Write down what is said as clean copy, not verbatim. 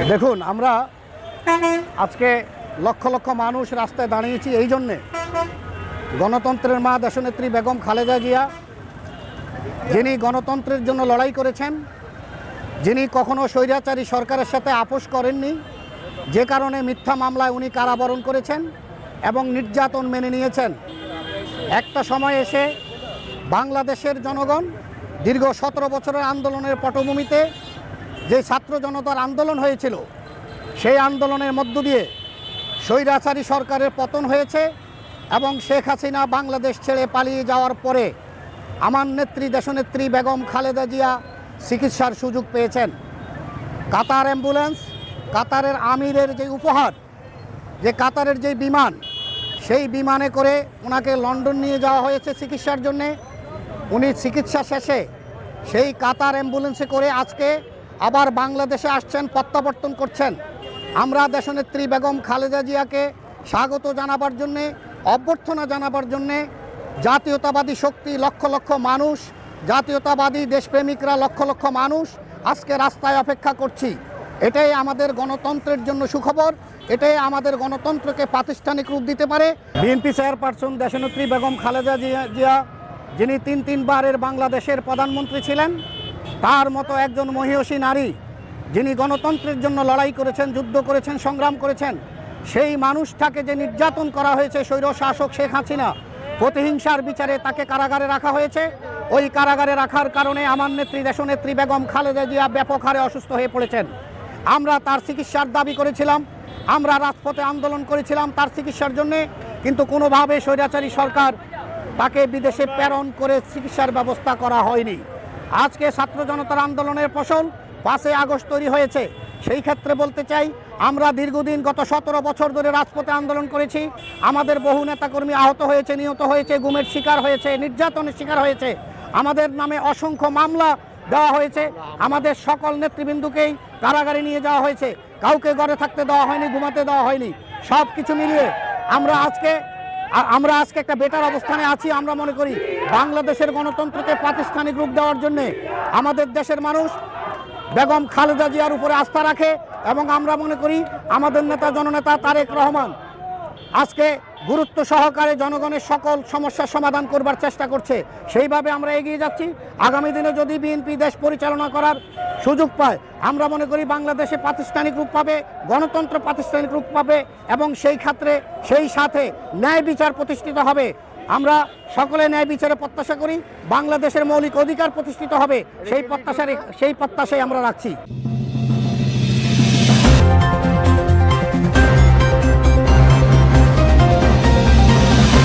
দেখুন, আমরা আজকে লক্ষ লক্ষ মানুষ রাস্তায় দাঁড়িয়েছি এই জন্যে, গণতন্ত্রের মা দেশনেত্রী বেগম খালেদা জিয়া, যিনি গণতন্ত্রের জন্য লড়াই করেছেন, যিনি কখনো স্বৈরাচারী সরকারের সাথে আপোষ করেননি, যে কারণে মিথ্যা মামলায় উনি কারাবরণ করেছেন এবং নির্যাতন মেনে নিয়েছেন। একটা সময় এসে বাংলাদেশের জনগণ দীর্ঘ 17 বছরের আন্দোলনের পটভূমিতে যে ছাত্র জনতার আন্দোলন হয়েছিল, সেই আন্দোলনের মধ্য দিয়ে স্বৈরাচারী সরকারের পতন হয়েছে এবং শেখ হাসিনা বাংলাদেশ ছেড়ে পালিয়ে যাওয়ার পরে আমার নেত্রী দেশনেত্রী বেগম খালেদা জিয়া চিকিৎসার সুযোগ পেয়েছেন। কাতার অ্যাম্বুলেন্স, কাতারের আমিরের যে উপহার, যে কাতারের যে বিমান, সেই বিমানে করে ওনাকে লন্ডন নিয়ে যাওয়া হয়েছে চিকিৎসার জন্যে। উনি চিকিৎসা শেষে সেই কাতার অ্যাম্বুলেন্সে করে আজকে আবার বাংলাদেশে আসছেন, প্রত্যাবর্তন করছেন। আমরা দেশনেত্রী বেগম খালেদা জিয়াকে স্বাগত জানাবার জন্যে, অভ্যর্থনা জানাবার জন্যে জাতীয়তাবাদী শক্তি লক্ষ লক্ষ মানুষ, জাতীয়তাবাদী দেশপ্রেমিকরা লক্ষ লক্ষ মানুষ আজকে রাস্তায় অপেক্ষা করছি। এটাই আমাদের গণতন্ত্রের জন্য সুখবর, এটাই আমাদের গণতন্ত্রকে প্রাতিষ্ঠানিক রূপ দিতে পারে। বিএনপি চেয়ারপারসন দেশনেত্রী বেগম খালেদা জিয়া, যিনি তিনবারের বাংলাদেশের প্রধানমন্ত্রী ছিলেন, তার মতো একজন মহিয়সী নারী, যিনি গণতন্ত্রের জন্য লড়াই করেছেন, যুদ্ধ করেছেন, সংগ্রাম করেছেন, সেই মানুষটাকে যে নির্যাতন করা হয়েছে স্বৈরশাসক শেখ হাসিনা, প্রতিহিংসার বিচারে তাকে কারাগারে রাখা হয়েছে। ওই কারাগারে রাখার কারণে আমার নেত্রী দেশনেত্রী বেগম খালেদা জিয়া ব্যাপক হারে অসুস্থ হয়ে পড়েছেন। আমরা তার চিকিৎসার দাবি করেছিলাম, আমরা রাজপথে আন্দোলন করেছিলাম তার চিকিৎসার জন্যে, কিন্তু কোনোভাবে স্বৈরাচারী সরকার তাকে বিদেশে প্রেরণ করে চিকিৎসার ব্যবস্থা করা হয়নি। আজকে ছাত্র জনতার আন্দোলনের ফসল 5 আগস্ট তৈরি হয়েছে। সেই ক্ষেত্রে বলতে চাই, আমরা দীর্ঘদিন গত 17 বছর ধরে রাজপথে আন্দোলন করেছি। আমাদের বহু নেতাকর্মী আহত হয়েছে, নিহত হয়েছে, গুমের শিকার হয়েছে, নির্যাতনের শিকার হয়েছে, আমাদের নামে অসংখ্য মামলা দেওয়া হয়েছে, আমাদের সকল নেতৃবৃন্দকেই কারাগারে নিয়ে যাওয়া হয়েছে, কাউকে ঘরে থাকতে দেওয়া হয়নি, ঘুমাতে দেওয়া হয়নি। সব কিছু মিলিয়ে আমরা আজকে একটা বেটার অবস্থানে আছি। আমরা মনে করি বাংলাদেশের গণতন্ত্রকে প্রাতিষ্ঠানিক রূপ দেওয়ার জন্যে আমাদের দেশের মানুষ বেগম খালেদা জিয়ার উপরে আস্থা রাখে এবং আমরা মনে করি আমাদের নেতা জননেতা তারেক রহমান আজকে গুরুত্ব সহকারে জনগণের সকল সমস্যার সমাধান করবার চেষ্টা করছে। সেইভাবে আমরা এগিয়ে যাচ্ছি। আগামী দিনে যদি বিএনপি দেশ পরিচালনা করার সুযোগ পায়, আমরা মনে করি বাংলাদেশে প্রাতিষ্ঠানিক রূপ পাবে, গণতন্ত্র প্রাতিষ্ঠানিক রূপ পাবে এবং সেই সাথে ন্যায় বিচার প্রতিষ্ঠিত হবে। আমরা সকলে ন্যায় বিচারে প্রত্যাশা করি, বাংলাদেশের মৌলিক অধিকার প্রতিষ্ঠিত হবে, সেই প্রত্যাশাই আমরা রাখছি।